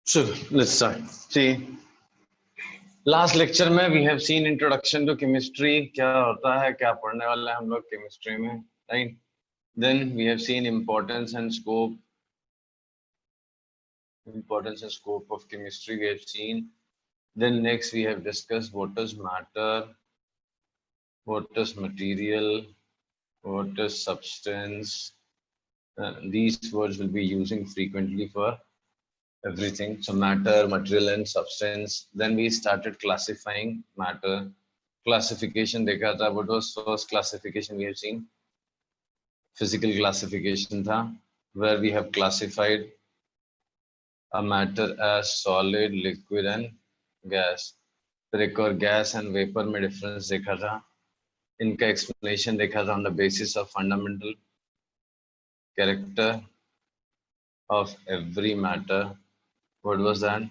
Sure, let's start. See, last lecture में we have seen introduction to chemistry. क्या होता है, क्या पढ़ने वाले हैं हम लोग chemistry में, right? Then we have seen importance and scope of chemistry. We have seen. Then next we have discussed what is matter, what is material, what is substance. These words will be using frequently for everything. So matter, material and substance. Then we started classifying matter. Classification देखा था. What was first classification we have seen? Physical classification था, where we have classified a matter as solid, liquid and gas. फिर एक और gas and vapor में difference देखा था. इनका explanation देखा था on the basis of fundamental character of every matter. What was that?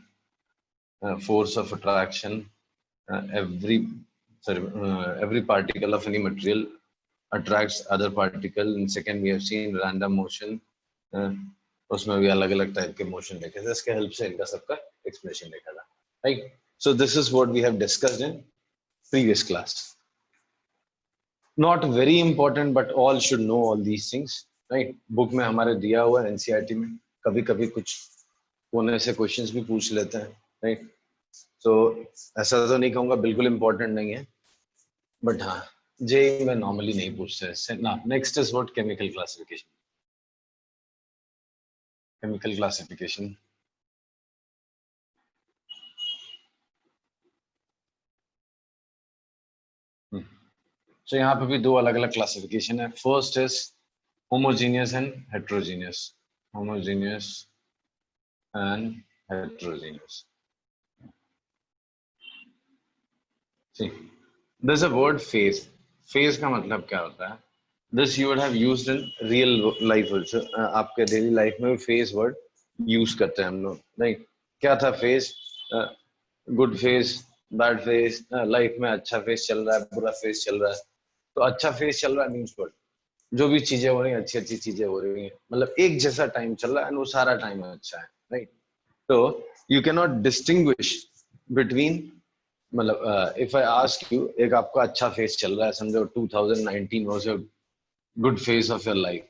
Force of attraction. Every particle of any material attracts other particle. In second we have seen random motion. उसमें भी अलग अलग type के motion देखे थे, इसके help से इनका सबका एक्सप्लेनेशन देखा था, right? So this is what we have discussed in previous class. Not very important but all should know all these things, right? Book में हमारे दिया हुआ है एनसीईआरटी में. कभी कभी कुछ कोने से क्वेश्चंस भी पूछ लेते हैं, राइट? तो ऐसा तो नहीं कहूँगा बिल्कुल इम्पोर्टेंट नहीं है, बट हाँ जेई में नॉर्मली नहीं पूछते ना. Next is what? Chemical classification. Chemical classification तो यहाँ पे भी दो अलग अलग क्लासिफिकेशन है. First is homogeneous and heterogeneous. Homogeneous and heterogeneous. See, there's a word phase. Phase का मतलब क्या होता है? This you would have used in real life also. आपके daily life में भी phase word use करते हैं हम लोग, right? क्या था phase? Good phase, bad phase. Life में अच्छा phase चल रहा है, बुरा phase चल रहा है. तो अच्छा phase चल रहा है means what? जो भी चीजें हो रही हैं, अच्छी अच्छी चीजें हो रही हैं, मतलब एक जैसा टाइम चल रहा है और वो सारा टाइम अच्छा है, राइट? तो you cannot distinguish between, मतलब इफ आई आस्क यू, एक आपका अच्छा फेज चल रहा है, समझो 2019 was a good phase of your life.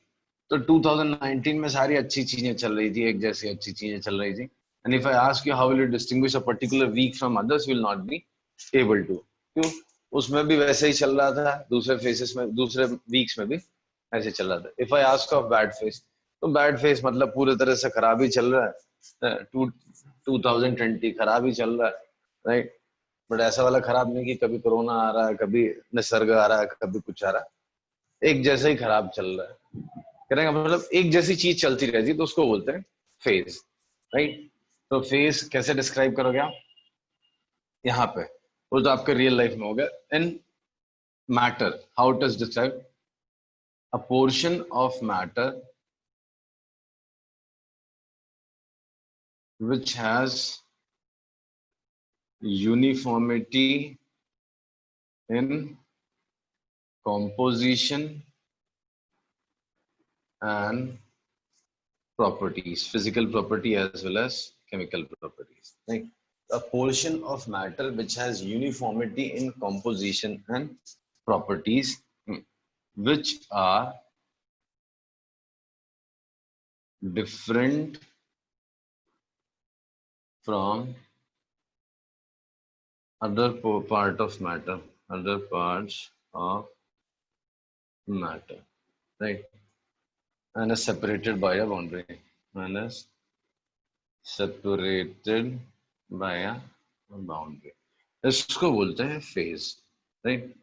तो 2019 में सारी अच्छी चीजें चल रही थी, एक जैसी अच्छी चीजें चल रही थी. And if I ask you how will you distinguish a particular week from others, will not be able to. क्यों? उसमें भी वैसे ही चल रहा था, दूसरे फेजेस में, दूसरे वीक्स में भी ऐसे चल रहा था. If I ask of bad phase, तो बैड फेज मतलब पूरे तरह से खराब ही चल रहा है. 2020 खराब ही चल रहा है, राइट? बट ऐसा वाला खराब नहीं कि कभी कोरोना आ रहा है, कभी निसर्ग आ रहा है, कभी कुछ आ रहा है. एक जैसा ही खराब चल रहा है. कहने का मतलब एक जैसी चीज चलती रहती है, तो उसको बोलते हैं फेज, राइट? तो फेज कैसे डिस्क्राइब करोगे आप? यहाँ पे वो तो आपके रियल लाइफ में हो गया. इन matter, how it is describe? A portion of matter which has uniformity in composition and properties, physical property as well as chemical properties, right? A portion of matter which has uniformity in composition and properties, which are different from other part of matter, other parts of matter, right? And is separated by a boundary, and is separated by a boundary. इसको बोलते हैं phase, right?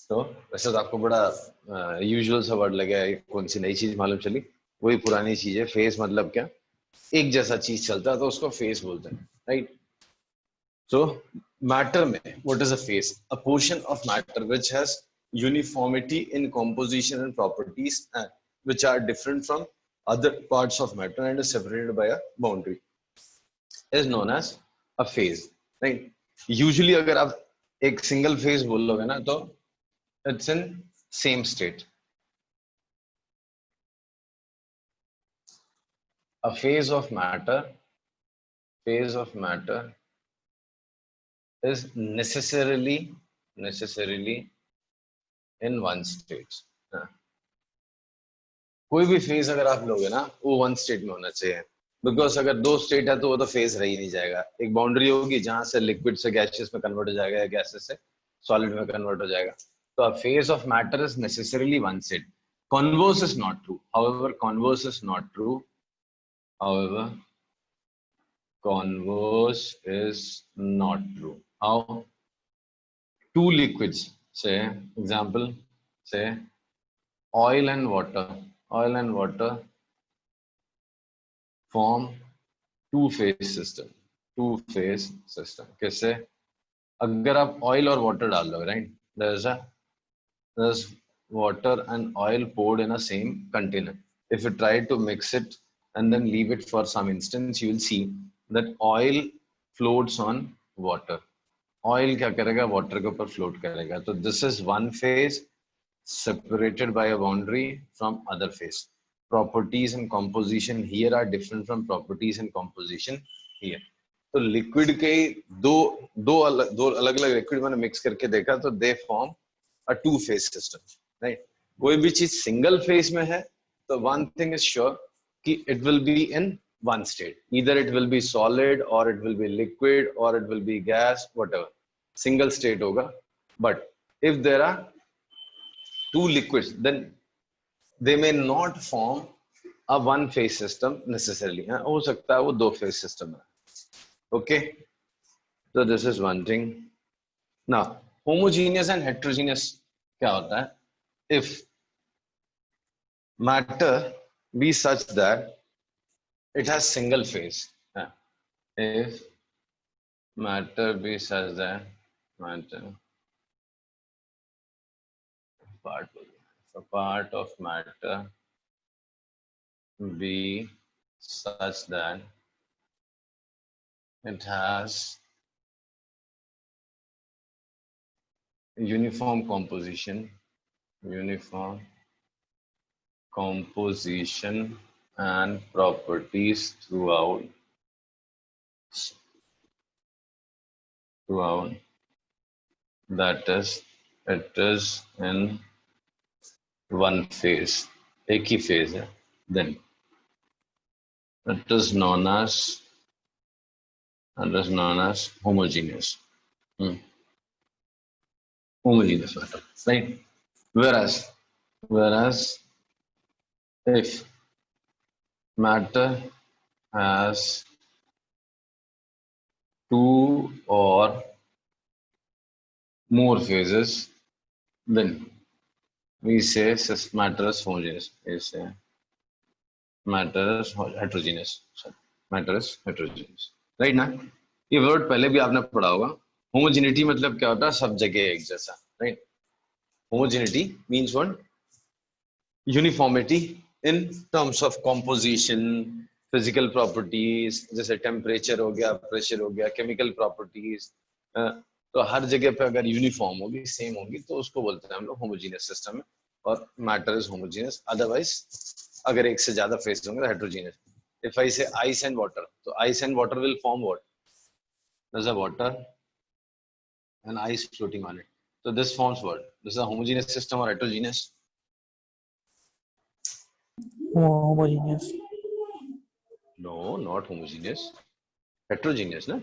तो वैसे तो आपको बड़ा usual सा word लगा है, कौन सी नई चीज मालूम चली? वही पुरानी चीज है. फेज मतलब क्या? एक जैसा चीज चलता है तो उसको फेज बोलते हैं, राइट? सो मैटर में what is a phase? A portion of matter which has uniformity in composition and properties which are different from other parts of matter and is separated by a boundary is known as a phase, right? Usually अगर आप एक single phase बोलोगे ना, तो it's in same state. A phase of matter phase of matter is necessarily in one state. हाँ. कोई भी phase अगर आप लोगे ना वो वन स्टेट में होना चाहिए, बिकॉज अगर दो स्टेट है तो वो तो फेज रह ही नहीं जाएगा. एक बाउंड्री होगी जहां से लिक्विड से गैसेस में कन्वर्ट हो जाएगा या गैसेस से सॉलिड में कन्वर्ट हो जाएगा. तो a phase of matter is necessarily one state. Converse is not true. However, converse is not true. However, converse is not true. How? Two liquids, say, example, say, oil and water. Oil and water form two-phase system. Two-phase system. कैसे? अगर आप oil और water डाल दो, right? There's water and oil poured in a same container. If you try to mix it and then leave it for some instance, you will see that oil floats on water. Oil क्या करेगा? Water के ऊपर float करेगा. तो this is one phase separated by a boundary from other phase. Properties and composition here are different from properties and composition here. तो liquid के दो अलग अलग liquid मैंने mix करके देखा तो they form a two phase system, right? कोई भी चीज single phase में है तो one thing is sure कि it will be in one state. Either it will be solid or it will be liquid or it will be gas, whatever. Single state होगा. But if there are two liquids, then they may not form a one phase system necessarily. हो सकता है वो दो phase system है. Okay, so this is one thing. Now homogeneous and heterogeneous क्या होता है? If matter be such that it has single phase, if matter be such that matter part of matter be such that it has uniform composition and properties throughout that is it is in one phase, एक ही phase है, then it is known as homogeneous. Homogeneous matter, right? Whereas if matter has two or more phases, then we say matter is homogeneous. We say matter is heterogeneous. Sorry, matter is heterogeneous. Right ना? ये word पहले भी आपने पढ़ा होगा. Homogeneity मतलब क्या होता है? सब जगह एक जैसा, right? Homogeneity means what? Uniformity in terms of composition, physical properties, जैसे टेम्परेचर हो गया, प्रेशर हो गया, केमिकल प्रॉपर्टीज. तो हर जगह पे अगर यूनिफॉर्म होगी, सेम होगी, तो उसको बोलते हैं हम लोग होमोजेनियस सिस्टम है. और मैटर इज होमोजेनियस. अदरवाइज अगर एक से ज्यादा फेस होंगे तो heterogeneous. If I say ice and water, so ice and water will form what? There's a water and ice floating on it. So this forms what? This is a homogeneous system or heterogeneous? Homogeneous. No, not homogeneous. Heterogeneous, no?